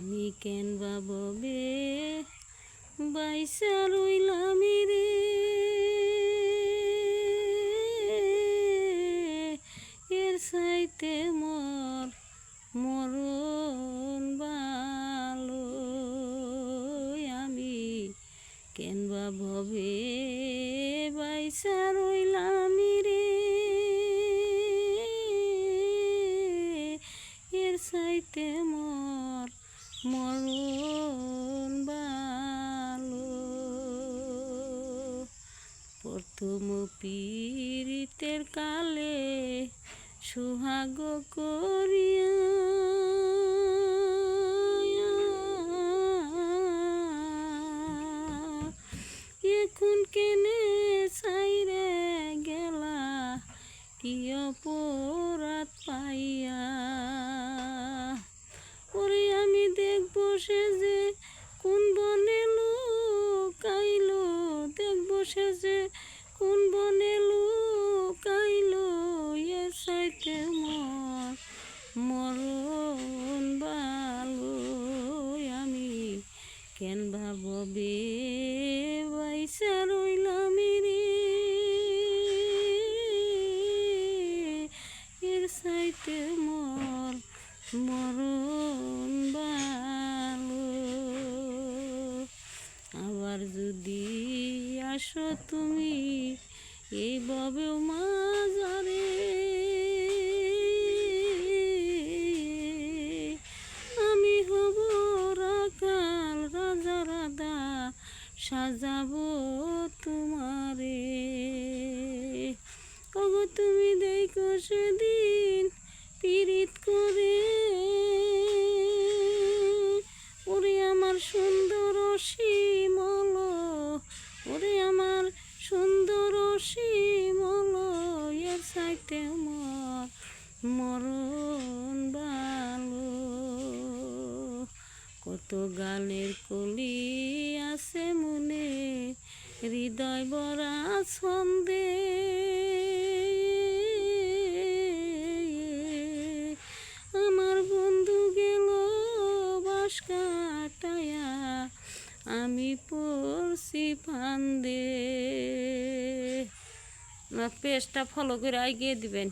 আমি কেন ভাবে বাইসা রইলাম রে, এর চাইতে মরণ ভালো। আমি কেন ভাবে বাইসা রইলাম রে, এর চাইতে মরণ ভালো। প্রথম পীড়িতের কালে সুহাগ করিয়া এখন কেনে চাইরে গেলা কি অপরাধ পাইয়া। ওরে আমি দেখবো সে যে কোন বনে লুকাইলো, দেখবো সে যে কোন বনে লুকাইলো, এর চাইতে মরণ ভালো। আমি কেন ভাবে বাইসা রইলাম রে, এর চাইতে মরণ ভালো। আবার যদি আসো তুমি এইভাবেও মাঝারে, আমি হব রাখাল রাজা রাধা সাজাবো তোমারে। ওগো তুমি দেখো সেদিন পীড়িত করে, ওরে আমার সুন্দর শিমল, ওরে আমার সুন্দর শিমল, এর চাইতে মরণ ভালো। কত গানের কলি আছে মনে, হৃদয় ভরা ছন্দে, আমার বন্ধু গেল বাঁশ কাটায়া, আমি পড়ছি ফান্দে। পেজটা ফলো করে এগিয়ে দিবেন।